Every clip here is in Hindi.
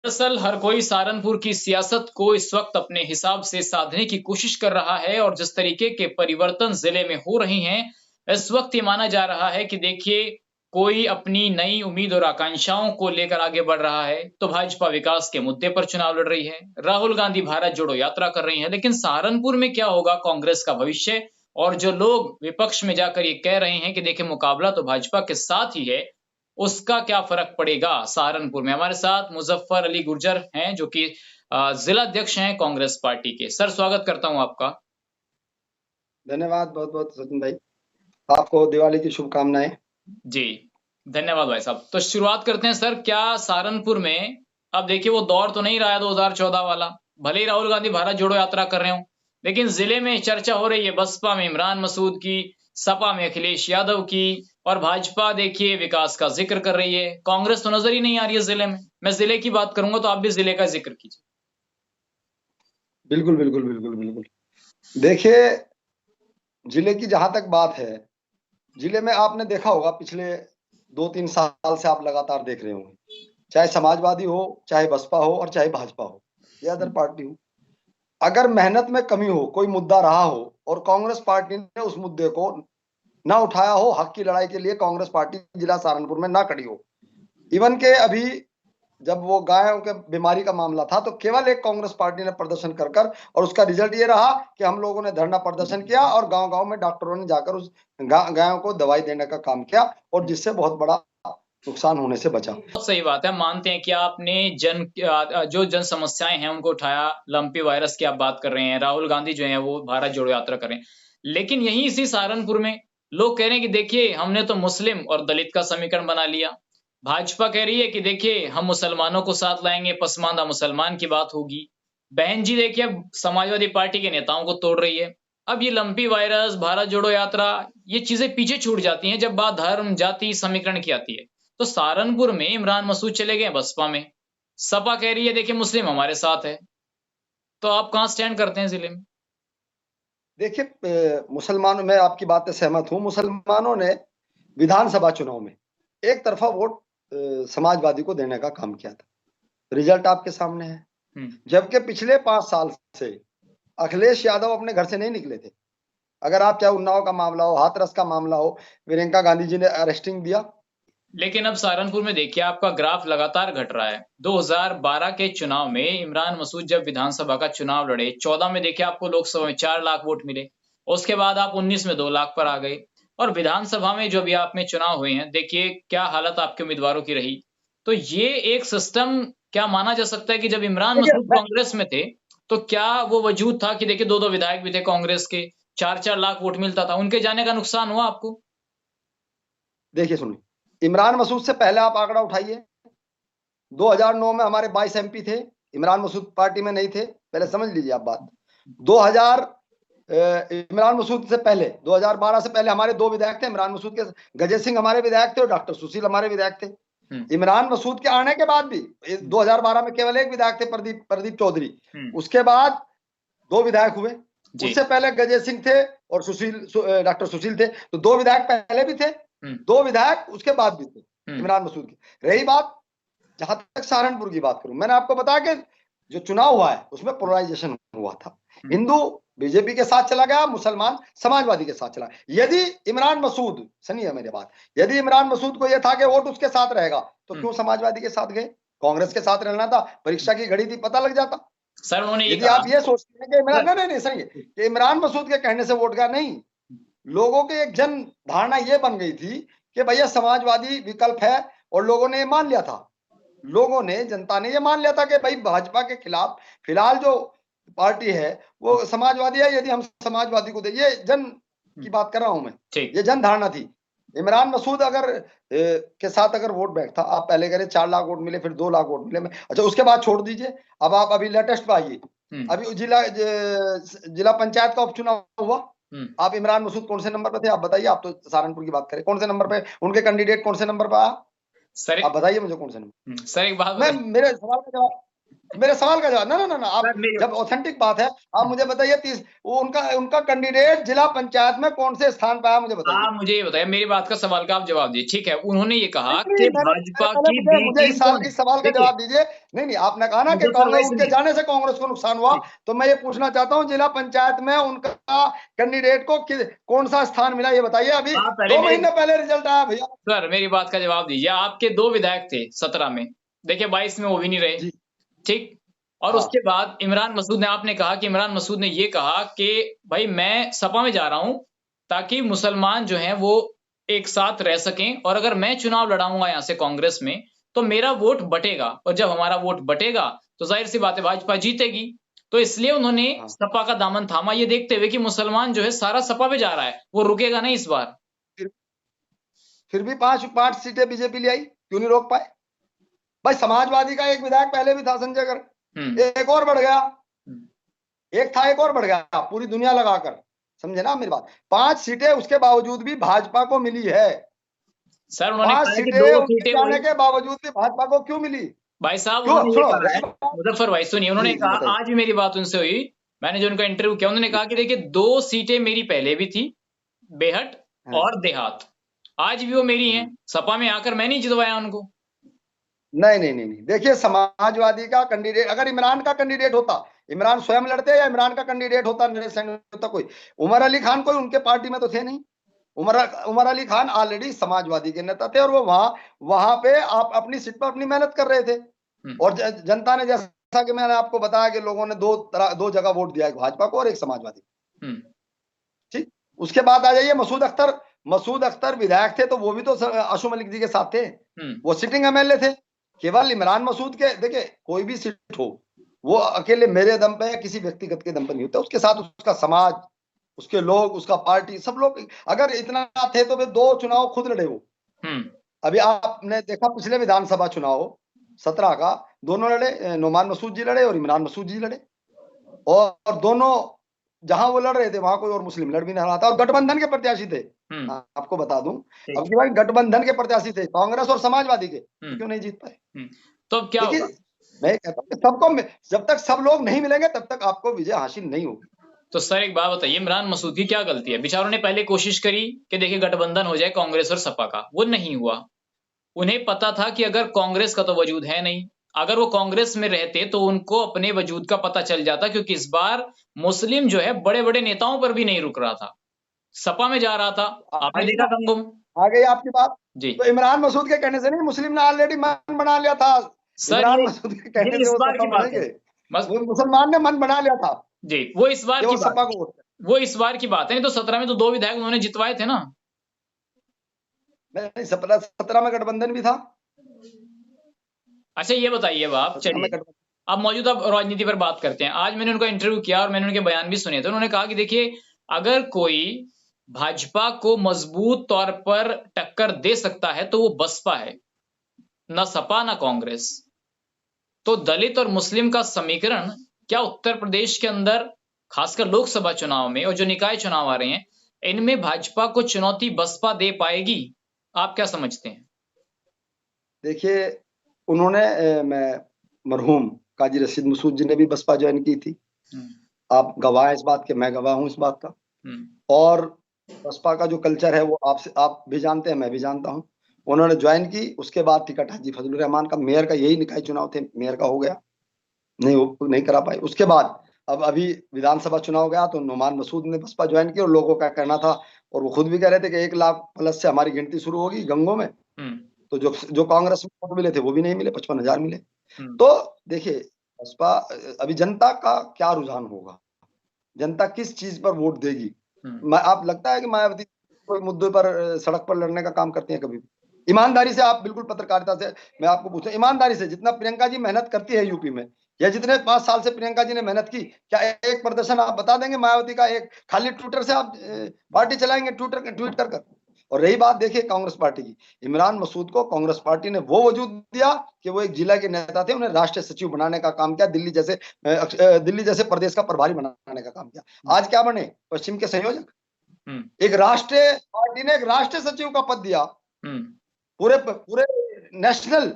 दरअसल हर कोई सहारनपुर की सियासत को इस वक्त अपने हिसाब से साधने की कोशिश कर रहा है और जिस तरीके के परिवर्तन जिले में हो रही हैं, इस वक्त ये माना जा रहा है कि देखिए कोई अपनी नई उम्मीद और आकांक्षाओं को लेकर आगे बढ़ रहा है, तो भाजपा विकास के मुद्दे पर चुनाव लड़ रही है, राहुल गांधी भारत जोड़ो यात्रा कर रही है, लेकिन सहारनपुर में क्या होगा कांग्रेस का भविष्य? और जो लोग विपक्ष में जाकर ये कह रहे हैं कि देखिए मुकाबला तो भाजपा के साथ ही है, उसका क्या फ़र्क पड़ेगा सहारनपुर में? हमारे साथ मुज़फ़्फ़र अली गुर्जर हैं जो कि ज़िला अध्यक्ष हैं कांग्रेस पार्टी के। सर स्वागत करता हूँ आपका। धन्यवाद बहुत-बहुत सचिन भाई। आपको दिवाली की शुभकामनाएं। जी, धन्यवाद भाई साहब। तो शुरुआत करते हैं सर, क्या सहारनपुर में अब देखिए वो दौर तो नहीं रहा है 2014 वाला, भले ही राहुल गांधी भारत जोड़ो यात्रा कर रहे हों, लेकिन ज़िले में चर्चा हो रही है बसपा में इमरान मसूद की, सपा में अखिलेश यादव की और भाजपा देखिए विकास का ज़िक्र कर रही है। कांग्रेस तो नज़र ही नहीं आ रही है ज़िले में। मैं ज़िले की बात करूँगा तो आप भी ज़िले का ज़िक्र कीजिए। बिल्कुल। देखिए, जिले की जहां तक बात है, जिले में आपने देखा होगा पिछले 2-3 साल से आप लगातार देख रहे होंगे, चाहे समाजवादी हो, चाहे बसपा हो और चाहे भाजपा हो या अदर पार्टी हो, अगर मेहनत में कमी हो, कोई मुद्दा रहा हो और कांग्रेस पार्टी ने उस मुद्दे को ना उठाया हो, हक की लड़ाई के लिए कांग्रेस पार्टी जिला सहारनपुर में ना खड़ी हो। इवन के अभी जब वो गायों के बीमारी का मामला था तो केवल एक कांग्रेस पार्टी ने प्रदर्शन कर और उसका रिजल्ट ये रहा कि हम लोगों ने धरना प्रदर्शन किया और गांव-गांव में डॉक्टरों ने जाकर उस गायों को दवाई देने का काम किया और जिससे बहुत बड़ा नुकसान होने से बचा। बहुत सही बात है, मानते हैं कि आपने जो जन समस्याएं हैं उनको उठाया, लंपी वायरस की आप बात कर रहे हैं, राहुल गांधी जो हैं वो भारत जोड़ो यात्रा कर रहे हैं, लेकिन यहीं इसी सहारनपुर में लोग कह रहे हैं कि देखिए हमने तो मुस्लिम और दलित का समीकरण बना लिया, भाजपा कह रही है कि देखिए हम मुसलमानों को साथ लाएंगे, पसमानदा मुसलमान की बात होगी, बहन जी देखिए अब समाजवादी पार्टी के नेताओं को तोड़ रही है। अब ये लंपी वायरस, भारत जोड़ो यात्रा, ये चीजें पीछे छूट जाती हैं जब बात धर्म जाति समीकरण की आती है। तो सहारनपुर में इमरान मसूद चले गए बसपा में, सपा कह रही है देखिए मुस्लिम हमारे साथ है, तो आप कहाँ स्टैंड करते हैं जिले में? देखिए, मुसलमानों में आपकी बात से सहमत हूँ। मुसलमानों ने विधानसभा चुनाव में एक तरफा वोट समाजवादी को देने का काम किया था। रिजल्ट आपके सामने है। जबकि पिछले 5 साल से अखिलेश यादव अपने घर से नहीं निकले थे। अगर आप चाहे उन्नाव का मामला हो, हाथरस का मामला हो, प्रियंका गांधी जी ने अरेस्टिंग दिया। लेकिन अब सहारनपुर में देखिए आपका ग्राफ लगातार घट रहा है। 2012 के चुनाव में इमरान मसूद जब विधानसभा का चुनाव लड़े, 14 में देखिए आपको लोकसभा में 4 लाख वोट मिले, उसके बाद आप 19 में 2 लाख पर आ गए और विधानसभा में जो अभी आप में चुनाव हुए हैं, देखिए क्या हालत आपके उम्मीदवारों की रही। तो ये एक सिस्टम क्या माना जा सकता है कि जब इमरान मसूद कांग्रेस में थे, तो क्या वो वजूद था कि देखिए 2-2 विधायक भी थे कांग्रेस के, 4-4 लाख वोट मिलता था, उनके जाने का नुकसान हुआ आपको? देखिए सुनिए, इमरान मसूद से पहले आप आंकड़ा उठाइए। 2009 में हमारे 22 एमपी थे, इमरान मसूद पार्टी में नहीं थे। पहले समझ लीजिए आप बात। 2000 इमरान मसूद से पहले 2012 से पहले हमारे 2 विधायक थे। इमरान मसूद के गजय सिंह हमारे विधायक थे और डॉक्टर सुशील हमारे विधायक थे। इमरान मसूद के आने के बाद भी 2012 में केवल एक विधायक थे, प्रदीप चौधरी। उसके बाद 2 विधायक हुए। उससे पहले गजय सिंह थे और डॉक्टर सुशील थे, तो 2 विधायक पहले भी थे, 2 विधायक उसके बाद भी थे इमरान मसूद की। रही बात जहां तक सहारनपुर की बात करूं, मैंने आपको बताया कि जो चुनाव हुआ है उसमें पोलराइजेशन हुआ था। हिंदू बीजेपी के साथ चला गया, मुसलमान समाजवादी के साथ चला। यदि इमरान मसूद, सुनिए मेरी बात, यदि इमरान मसूद को यह था कि वोट उसके साथ रहेगा तो क्यों समाजवादी के साथ गए? कांग्रेस के साथ रहना था, परीक्षा की घड़ी थी, पता लग जाता। सर उन्होंने यदि आप ये सोचते हैं कि इमरान नहीं सही कि इमरान मसूद के कहने से वोट गया, नहीं। लोगों की एक जन धारणा यह बन गई थी कि भैया समाजवादी विकल्प है और लोगों ने मान लिया था। लोगों ने, जनता ने ये मान लिया था कि भाई भाजपा के खिलाफ फिलहाल जो पार्टी है वो समाजवादी है, यदि हम समाजवादी को दे, ये जन की बात कर रहा हूं मैं, ये जन धारणा थी। इमरान मसूद अगर के साथ अगर वोट बैठता, आप पहले कह रहे 4 लाख वोट मिले, फिर 2 लाख वोट मिले, अच्छा उसके बाद छोड़ दीजिए। अब आप अभी लेटेस्ट पे आइए, अभी जिला पंचायत का उपचुनाव हुआ। आप इमरान मसूद कौन से नंबर पे थे आप बताइए? आप तो सहारनपुर की बात करें, कौन से नंबर पे उनके कैंडिडेट, कौन से नंबर पे आया? सर आप बताइए मुझे कौन से नंबर। सर एक बात मैं मेरे सवाल का जवाब, मेरे सवाल का जवाब, ना ना ना ना, आप सर जब ऑथेंटिक बात है आप मुझे बताइए, वो उनका कैंडिडेट जिला पंचायत में कौन से स्थान पर आया, मुझे बताइए। आप मुझे ये बताइए, मेरी बात का सवाल का आप जवाब दीजिए। ठीक है, उन्होंने ये कहा नहीं कि नहीं, मैंने भाजपा पहले की मुझे बी मुझे टीम कौन है। इस सवाल का देखिए, जवाब दीजिए। नहीं नहीं, आपने कहा ना कि मुजफ्फर कांग्रेस, भाई उनके सुनिए। जाने से कांग्रेस को नुकसान हुआ, ठीक, तो मैं ये पूछना चाहता हूँ जिला पंचायत में उनका कैंडिडेट को कौन सा स्थान मिला, ये बताइए। अभी आप पहले 2 महीने पहले रिजल्ट आया भैया। सर मेरी बात का जवाब दीजिए। आपके 2 विधायक थे 17 में, देखिए 22 में वो भी नहीं रहे, जी ठीक? और हाँ। उसके बाद इमरान मसूद ने, आपने कहा कि इमरान मसूद ने ये कहा कि भाई मैं सपा में जा रहा हूँ ताकि मुसलमान जो हैं वो एक साथ रह सकें, और अगर मैं चुनाव लड़ाऊंगा यहाँ से कांग्रेस में तो मेरा वोट बटेगा, और जब हमारा वोट बटेगा तो जाहिर सी बात है भाजपा जीतेगी। तो इसलिए उन्होंने हाँ सपा का दामन थामा, ये देखते हुए कि मुसलमान जो है सारा सपा पे जा रहा है, वो रुकेगा नहीं इस बार। फिर फिर भी पांच पांच सीटें बीजेपी ले आई, क्यों नहीं रोक पाए भाई? समाजवादी का एक विधायक पहले भी था, संजय हम्म गर्ग, एक और बढ़ गया, हम्म। एक था एक और बढ़ गया, पूरी दुनिया लगाकर। समझे ना मेरी बात? 5 सीटें उसके बावजूद भी भाजपा को मिली है। सर उन्होंने पांच कहा है कि सीटें 2 उनके सीटें जाने वही। के बावजूद भी भाजपा को क्यों मिली? भाई साहब क्यों? उन्होंने ये सुनो, कहा है, रही बात। मुजफ्फर भाई सुनिए, उन्होंने जी कहा, बताइए। आज भी मेरी बात उनसे हुई, मैंने जो उनका इंटरव्यू किया, उन्होंने कहा कि देखिए 2 सीटें मेरी पहले भी थी, बेहट हाँ, और देहात, आज भी वो मेरी हैं, हाँ। सपा में आकर मैं नहीं जितवाया उनको। नहीं नहीं नहीं नहीं, देखिए समाजवादी का कैंडिडेट अगर इमरान का कैंडिडेट होता, इमरान स्वयं लड़ते या इमरान का कैंडिडेट होता, नरेश सैनी होता, कोई उमर अली खान कोई उनके पार्टी में तो थे नहीं। उमर उमर अली खान ऑलरेडी समाजवादी के नेता थे, और वो वहां वहां पे आप अपनी सीट पर अपनी मेहनत कर रहे थे। हम्म और जनता ने, जैसा कि मैंने आपको बताया कि लोगों ने दो जगह वोट दिया, एक भाजपा को और एक समाजवादी को। हम्म ठीक। उसके बाद आ जाइए मसूद अख्तर। मसूद अख्तर विधायक थे तो वो भी तो आशु मलिक जी के साथ थे, हम्म वो सिटिंग एमएलए थे। केवल इमरान मसूद के, देखिए कोई भी सीट हो, वो अकेले मेरे दम पे या किसी व्यक्तिगत के दम पर नहीं होता, उसके साथ उसका समाज, उसके लोग, उसका पार्टी, सब लोग अगर इतना थे तो वे 2 चुनाव खुद लड़े वो। हम्म अभी आपने देखा पिछले विधानसभा चुनाव 17 का, दोनों लड़े, नोमान मसूद जी लड़े और इमरान मसूद जी लड़े। और दोनों जहां वो लड़ रहे थे वहां कोई और मुस्लिम लड़ भी नहीं रहा था, और गठबंधन के प्रत्याशी थे। हम्म। आपको बता दूं, अब ठीक। की बार गठबंधन के प्रत्याशी थे, कांग्रेस और समाजवादी के, तो हम्म क्यों नहीं जीत पाए? हम्म। तो अब क्या देखिए होगा? मैं ये कहता हूं कि जब तक सब लोग नहीं मिलेंगे तब तक आपको विजय हासिल नहीं होगी। तो सर एक बात बताइए, इमरान मसूद की क्या गलती है? बेचारों ने पहले कोशिश करी कि देखिए गठबंधन हो जाए कांग्रेस और सपा का, वो नहीं हुआ। उन्हें पता था कि अगर कांग्रेस का तो वजूद है नहीं, अगर वो कांग्रेस में रहते तो उनको अपने वजूद का पता चल जाता, क्योंकि इस बार मुस्लिम जो है बड़े बड़े नेताओं पर भी नहीं रुक रहा था, सपा में जा रहा था। आपने आई देखा ना, गंगुम। आ गई आपकी बात। जी। तो इमरान मसूद के कहने से नहीं, मुस्लिम ने ऑलरेडी मन बना लिया था। सर इमरान मसूद के ये कहने से इस वो बार सपा की में बात नहीं है। गए, बस वो मुसलमान ने मन बना लिया था जी, वो इस बार कि की वो बात सपा है। को वोट वो इस बार की बात है, नहीं तो 17 में तो 2 विधायक उन्होंने जितवाए थे ना। नहीं, 17 में गठबंधन भी था। अच्छा ये बताइए अब आप, 17 में चलिए गठबंधन। अब मौजूदा राजनीति पर बात करते हैं। आज मैंने उनका इंटरव्यू किया और मैंने उनके बयान भी सुने थे। उन्होंने कहा कि देखिए अगर कोई भाजपा को मजबूत तौर पर टक्कर दे सकता है तो वो बसपा है, ना सपा ना कांग्रेस। तो दलित और मुस्लिम का समीकरण क्या उत्तर प्रदेश के अंदर, खासकर लोकसभा चुनाव में और जो निकाय चुनाव आ रहे हैं, इनमें भाजपा को चुनौती बसपा दे पाएगी? आप क्या समझते हैं? देखिए उन्होंने मैं मरहूम काजी रशीद मसूद जी ने भी बसपा ज्वाइन की थी। हम्म आप गवाह हैं इस बात के, मैं गवाह हूं इस बात का। हम्म और बसपा का जो कल्चर है वो आप भी जानते हैं, मैं भी जानता हूं। उन्होंने ज्वाइन की, उसके बाद टिकट हाजी फजलुर रहमान का, मेयर का यही निकाय चुनाव थे, मेयर का हो गया, नहीं करा पाए। उसके बाद अब अभी विधानसभा चुनाव गया तो नोमान मसूद ने बसपा ज्वाइन की, और लोगों का कहना था, और वो खुद भी कह रहे थे कि 1 लाख+ से हमारी गिनती शुरू होगी गंगों में। हम्म तो जो जो कांग्रेस में वोट मिले थे वो भी नहीं मिले, 55,000 मिले। हम्म तो देखिए बसपा, अभी जनता का क्या रुझान होगा, जनता किस चीज पर वोट देगी। हम्म आप लगता है कि मायावती कोई मुद्दे पर सड़क पर लड़ने का काम करती है कभी भी? ईमानदारी से आप बिल्कुल पत्रकारिता से मैं आपको पूछता हूं, ईमानदारी से जितना प्रियंका जी मेहनत करती है यूपी में, या जितने 5 साल से प्रियंका जी ने मेहनत की, क्या एक प्रदर्शन आप बता देंगे मायावती का? एक खाली ट्विटर से आप पार्टी चलाएंगे, ट्विटर ट्वीट कर कर? और रही बात देखिए कांग्रेस पार्टी की, इमरान मसूद को कांग्रेस पार्टी ने वो वजूद दिया कि वो एक जिला के नेता थे, उन्हें राष्ट्रीय सचिव बनाने का काम किया, दिल्ली जैसे प्रदेश का प्रभारी बनाने का काम किया। आज क्या बने? पश्चिम के संयोजक। हम्म एक राष्ट्रीय पार्टी ने एक राष्ट्रीय सचिव का पद दिया हम्म पूरे पूरे नेशनल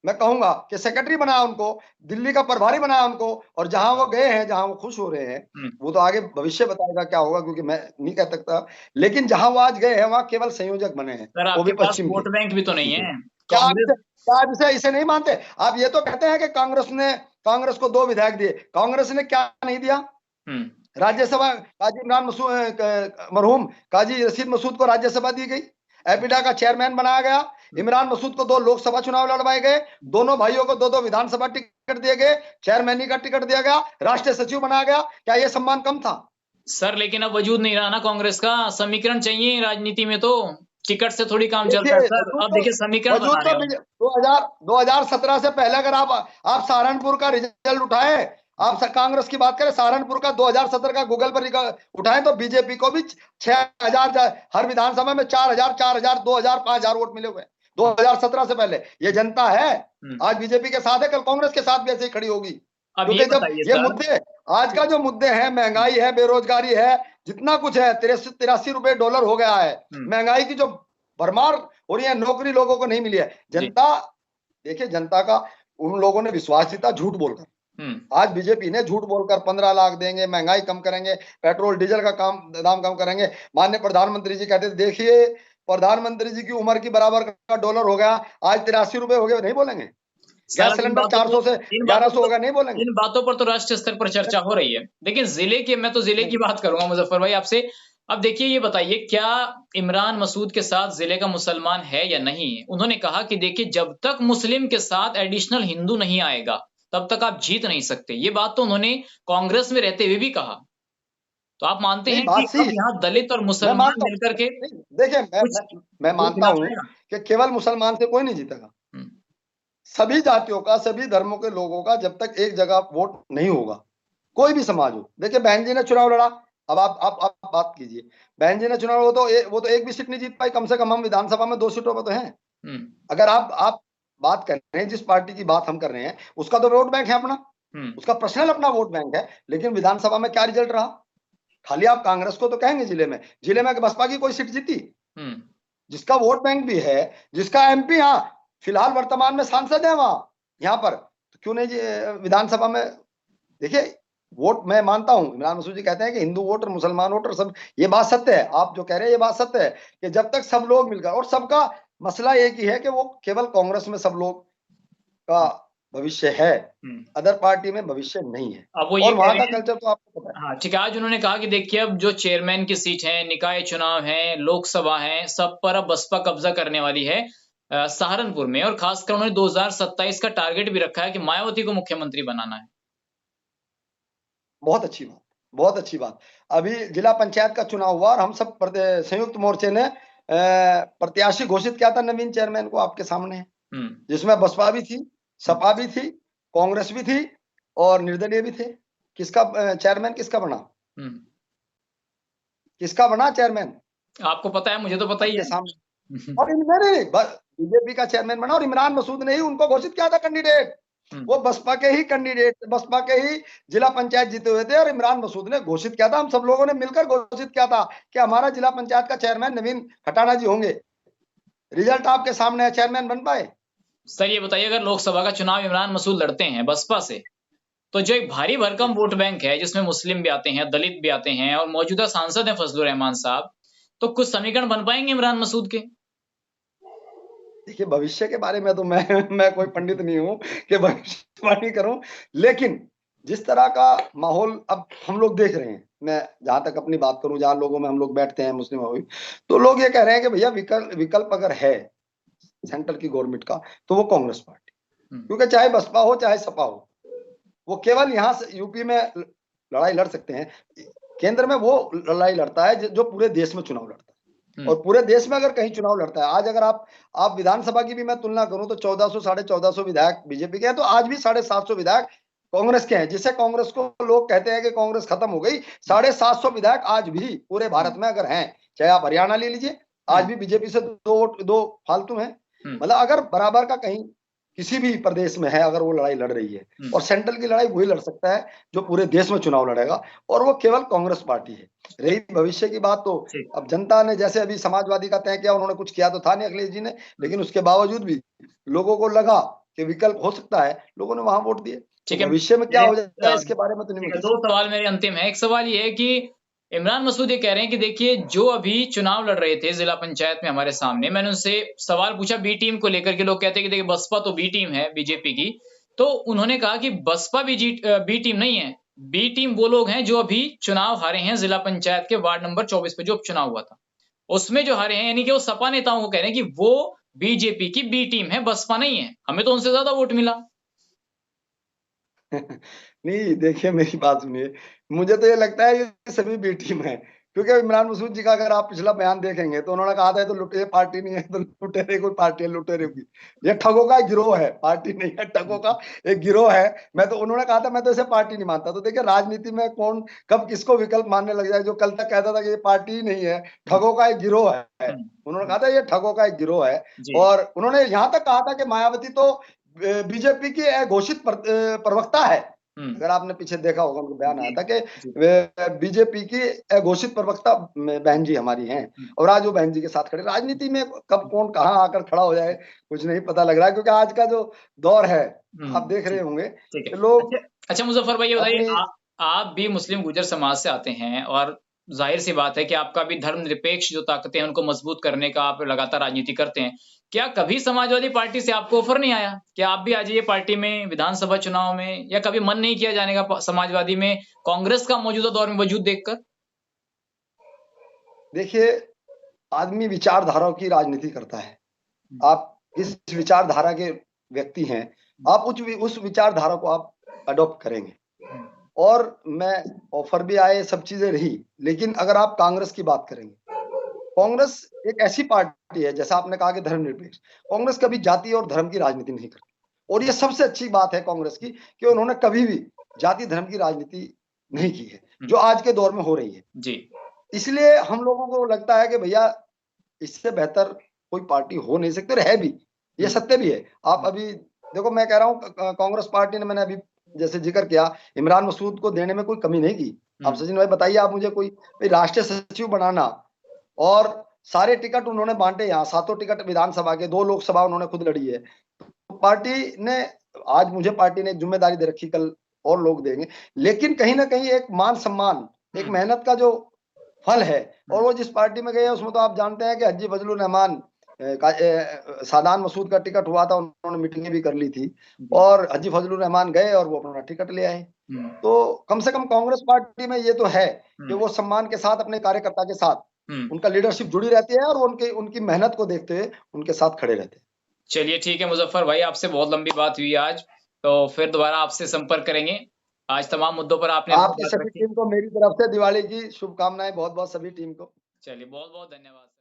मैं कहूंगा कि सेक्रेटरी बनाया उनको, दिल्ली का प्रभारी बनाया उनको, और जहां वो गए हैं, जहां वो खुश हो रहे हैं, वो तो आगे भविष्य बताएगा क्या होगा, क्योंकि मैं नहीं कह सकता। लेकिन जहां वो आज गए हैं, वहां केवल संयोजक बने हैं, सर वो भी आपके पास पश्चिम के। वोट बैंक भी तो नहीं है। क्या आप कांग्रेस क्या आप इसे नहीं मानते? आप ये तो कहते हैं कि कांग्रेस को 2 विधायक दिए। कांग्रेस ने क्या नहीं दिया? राज्यसभा काजी इमरान मसूद, मरहूम काजी रशीद मसूद को राज्यसभा दी गई, एपिडा का चेयरमैन बनाया गया, इमरान मसूद को 2 लोकसभा चुनाव लड़वाए गए, दोनों भाइयों को 2-2 विधानसभा टिकट दिए गए, चेयरमैनी का टिकट दिया गया, राष्ट्रीय सचिव बनाया गया। क्या यह सम्मान कम था? सर लेकिन अब वजूद नहीं रहा ना कांग्रेस का। समीकरण चाहिए राजनीति में, तो टिकट से थोड़ी काम चलता है देखिए, सर। अब देखिए समीकरण वजूद बना तो रहे हो। 2017 से पहले अगर आप सहारनपुर का रिजल्ट उठाए, आप कांग्रेस की बात करें, सहारनपुर का 2017 का गूगल पर उठाएं, तो बीजेपी को भी 6,000, हर विधानसभा में 4,000, 4,000, 2,000, 5,000 वोट मिले हुए 2017 से पहले। ये जनता है, आज बीजेपी के साथ है, कल कांग्रेस के साथ भी ऐसे ही खड़ी होगी। अब क्योंकि ये जब बताइए ये सर, मुद्दे, आज का जो मुद्दे हैं, महंगाई है, बेरोजगारी है, जितना कुछ है, 83 रुपए डॉलर हो गया है, महंगाई की जो भरमार हो रही है, नौकरी लोगों को नहीं मिली है। जनता, देखिए जनता का, उन लोगों ने विश्वास जीता झूठ बोलकर। आज बीजेपी ने झूठ बोलकर 15 लाख देंगे, महंगाई कम करेंगे, पेट्रोल डीजल का दाम कम करेंगे। माननीय प्रधानमंत्री जी कहते थे, देखिए प्रधानमंत्री जी की उम्र की बराबर का डॉलर हो गया, आज 83 रुपए हो गए, नहीं बोलेंगे? गैस सिलेंडर 400 से 1100 हो गया, नहीं बोलेंगे? इन बातों पर तो राष्ट्रीय स्तर पर चर्चा हो रही है। लेकिन मैं तो जिले की बात करूंगा मुजफ्फर भाई आपसे। अब देखिए ये बताइए, क्या इमरान मसूद के साथ जिले का मुसलमान है या नहीं? उन्होंने कहा कि देखिए जब तक मुस्लिम के साथ एडिशनल हिंदू नहीं आएगा तब तक आप जीत नहीं सकते। ये बात तो उन्होंने कांग्रेस में रहते हुए भी कहा। तो आप मानते हैं कि अब यहाँ दलित और मुसलमान मिलकर के देखिए, मैं मानता हूं कि केवल मुसलमान से कोई नहीं जीतेगा। सभी जातियों का, सभी धर्मों के लोगों का जब तक एक जगह वोट नहीं होगा, कोई भी समाज हो। देखिए बहन जी ने चुनाव लड़ा, अब आप बात कीजिए, बहन जी ने चुनाव, वो तो एक भी सीट नहीं जीत पाई। कम से कम हम विधानसभा में 2 सीटों पर तो हैं। अगर आप बात कर रहे हैं, जिस पार्टी की बात हम कर रहे हैं, उसका तो वोट बैंक है अपना, उसका पर्सनल अपना वोट बैंक है। लेकिन विधानसभा में क्या रिजल्ट रहा? खाली आप कांग्रेस को तो कहेंगे, जिले में बसपा की कोई सीट जीती? जिसका वोट बैंक भी है, जिसका एमपी यहाँ फिलहाल वर्तमान में सांसद है, वहां यहाँ पर, तो क्यों नहीं विधानसभा में? देखिए वोट, मैं मानता हूं, इमरान मसूद जी कहते हैं कि हिंदू वोट और मुसलमान वोट और सब, ये बात सत्य है। आप जो कह रहे हैं ये बात सत्य है कि जब तक सब लोग मिलकर, और सबका मसला एक ही है कि वो केवल कांग्रेस में सब लोग का भविष्य है, अदर पार्टी में भविष्य नहीं है। अब वो ये और वहां का कल्चर तो आपको पता है। हाँ ठीक है। आज उन्होंने कहा कि देखिए अब जो चेयरमैन की सीट है, निकाय चुनाव है, लोकसभा है, सब पर अब बसपा कब्जा करने वाली है सहारनपुर में। और खासकर उन्होंने 2027 का टारगेट भी रखा है कि मायावती को मुख्यमंत्री बनाना है। बहुत अच्छी बात, बहुत अच्छी बात। अभी जिला पंचायत का चुनाव हुआ और हम सब संयुक्त मोर्चे ने प्रत्याशी घोषित किया था नवीन चेयरमैन को, आपके सामने है, जिसमें बसपा भी थी, सपा भी थी, कांग्रेस भी थी और निर्दलीय भी थे। किसका चेयरमैन किसका बना? किसका बना चेयरमैन? आपको पता है, मुझे तो पता ही है। सामने। और इनमें बीजेपी का चेयरमैन बना, और इमरान मसूद ने ही उनको घोषित किया था कैंडिडेट। वो बसपा के ही कैंडिडेट, बसपा के ही जिला पंचायत जीते हुए थे, और इमरान मसूद ने घोषित किया था, हम सब लोगों ने मिलकर घोषित किया था कि हमारा जिला पंचायत का चेयरमैन नवीन खटाना जी होंगे। रिजल्ट आपके सामने है, चेयरमैन बन पाए। सर ये बताइए, अगर लोकसभा का चुनाव इमरान मसूद लड़ते हैं बसपा से, तो जो एक भारी भरकम वोट बैंक है, जिसमें मुस्लिम भी आते हैं, दलित भी आते हैं, और मौजूदा सांसद हैं फजलुर रहमान साहब, तो कुछ समीकरण बन पाएंगे इमरान मसूद के? देखिए भविष्य के बारे में तो मैं कोई पंडित नहीं हूं कि भविष्यवाणी करूं, लेकिन जिस तरह का माहौल अब हम लोग देख रहे हैं, मैं जहां तक अपनी बात करूं, जहां लोगों में हम लोग बैठते हैं मुस्लिम हो, तो लोग ये कह रहे हैं कि भैया विकल्प अगर है सेंट्रल की गवर्नमेंट का, तो वो कांग्रेस पार्टी, क्योंकि चाहे बसपा हो चाहे सपा हो, वो केवल यहाँ से यूपी में लड़ाई लड़ सकते हैं, केंद्र में वो लड़ाई लड़ता है जो पूरे देश में चुनाव लड़ता है। और पूरे देश में अगर कहीं चुनाव लड़ता है, आज अगर आप विधानसभा की भी मैं तुलना करूं तो 1400 1450 विधायक बीजेपी के हैं, तो आज भी 750 विधायक कांग्रेस के हैं। जिसे कांग्रेस को लोग कहते हैं कि कांग्रेस खत्म हो गई, 750 विधायक आज भी पूरे भारत में अगर हैं, चाहे आप हरियाणा ले लीजिए, आज भी बीजेपी से दो फालतू हैं। मतलब अगर बराबर का कहीं किसी भी प्रदेश में है, अगर वो लड़ाई लड़ रही है, और सेंट्रल की लड़ाई वही लड़ सकता है जो पूरे देश में चुनाव लड़ेगा, और वो केवल कांग्रेस पार्टी है। रही भविष्य की बात, तो अब जनता ने जैसे अभी समाजवादी का तय किया, उन्होंने कुछ किया तो था नहीं अखिलेश जी ने, लेकिन उसके बावजूद भी लोगों को लगा कि विकल्प हो सकता है, लोगों ने वहां वोट दिए। तो ठीक है, भविष्य में क्या हो जाए इसके बारे में तो नहीं ठीक है, मुझे। 2 सवाल मेरे अंतिम है। एक सवाल ये है कि इमरान मसूद ये कह रहे हैं कि देखिए जो अभी चुनाव लड़ रहे थे जिला पंचायत में हमारे सामने, मैंने उनसे सवाल पूछा बी टीम को लेकर के, लोग कहते हैं कि देखिए बसपा तो बी टीम है बीजेपी की, तो उन्होंने कहा कि बसपा भी बी टीम नहीं है, बी टीम वो लोग हैं जो अभी चुनाव हारे हैं जिला पंचायत के वार्ड नंबर 24 पे जो उपचुनाव हुआ था, उसमें जो हारे हैं, यानी कि वो सपा नेताओं को कह रहे हैं कि वो बीजेपी की बी टीम है, बसपा नहीं है, हमें तो उनसे ज्यादा वोट मिला। नहीं, देखिए मेरी बात सुनिए, मुझे तो ये लगता है ये सभी बी टीम है, क्योंकि इमरान मसूद जी का अगर आप पिछला बयान देखेंगे तो उन्होंने कहा था तो लुटेरे पार्टी नहीं है, तो लुटेरे कोई पार्टी है लुटेरे की, ये ठगों का एक गिरोह है, पार्टी नहीं है, ठगों का एक गिरोह है। मैं तो उन्होंने कहा था मैं तो इसे पार्टी नहीं मानता। तो देखिए राजनीति में कौन कब किसको विकल्प मानने लग जाए, जो कल तक कहता था कि ये पार्टी ही नहीं है, ठगों का एक गिरोह है, उन्होंने कहा था ये ठगों का एक गिरोह है। जी। और उन्होंने यहाँ तक कहा था कि मायावती तो बीजेपी की घोषित प्रवक्ता है। अगर आपने पीछे देखा होगा उनका बयान आया था कि बीजेपी की घोषित प्रवक्ता बहन जी हमारी हैं, और आज वो बहन जी के साथ खड़े। राजनीति में कब कौन कहां आकर खड़ा हो जाए कुछ नहीं पता लग रहा है, क्योंकि आज का जो दौर है आप देख रहे होंगे ठीक है। कि लोग अच्छा मुजफ्फर भाई ये बताइए, अपनी आप भी मुस्लिम गुर्जर समाज से आते हैं और जाहिर सी बात है कि आपका भी धर्मनिरपेक्ष जो ताकतें हैं उनको मजबूत करने का आप लगातार राजनीति करते हैं। क्या कभी समाजवादी पार्टी से आपको ऑफर नहीं आया कि आप भी आ जाइए पार्टी में विधानसभा चुनाव में, या कभी मन नहीं किया जाने का समाजवादी में कांग्रेस का मौजूदा दौर में वजूद देखकर? देखिए आदमी विचारधाराओं की राजनीति करता है। आप इस विचारधारा के व्यक्ति हैं, आप उस विचारधारा को आप अडॉप्ट करेंगे। और मैं ऑफर भी आए, सब चीजें रही, लेकिन अगर आप कांग्रेस की बात करेंगे, कांग्रेस एक ऐसी पार्टी है, जैसा आपने कहा कि धर्मनिरपेक्ष, कांग्रेस कभी जाति और धर्म की राजनीति नहीं करती। और ये सबसे अच्छी बात है कांग्रेस की कि उन्होंने कभी भी जाति धर्म की राजनीति नहीं की है, जो आज के दौर में हो रही है जी। इसलिए हम लोगों को लगता है कि भैया इससे बेहतर कोई पार्टी हो नहीं सकती, और है भी, ये सत्य भी है। आप अभी देखो, मैं कह रहा हूँ कांग्रेस पार्टी ने, मैंने अभी जैसे जिक्र किया, इमरान मसूद को देने में कोई कमी नहीं की। आप सचिन भाई बताइए, आप मुझे कोई राष्ट्रीय सचिव बनाना, और सारे टिकट उन्होंने बांटे, यहाँ 7 टिकट विधानसभा के, 2 लोकसभा उन्होंने खुद लड़ी है। तो पार्टी ने, आज मुझे पार्टी ने एक जिम्मेदारी दे रखी, कल और लोग देंगे, लेकिन कहीं ना कहीं एक मान सम्मान, एक मेहनत का जो फल है, और वो जिस पार्टी में गए हैं उसमें तो आप जानते हैं कि हाजी फजलुर रहमान सादान मसूद का टिकट हुआ था, उन्होंने मीटिंगें भी कर ली थी, और हाजी फजलुर रहमान गए और वो अपना टिकट ले आए। तो कम से कम कांग्रेस पार्टी में ये तो है कि वो सम्मान के साथ अपने कार्यकर्ता के साथ उनका लीडरशिप जुड़ी रहती है, और उनकी मेहनत को देखते हुए उनके साथ खड़े रहते हैं। चलिए ठीक है मुजफ्फर भाई, आपसे बहुत लंबी बात हुई आज, तो फिर दोबारा आपसे संपर्क करेंगे। आज तमाम मुद्दों पर आपने आपकी सभी टीम को मेरी तरफ से दिवाली की शुभकामनाएं, बहुत बहुत सभी टीम को। चलिए बहुत बहुत धन्यवाद।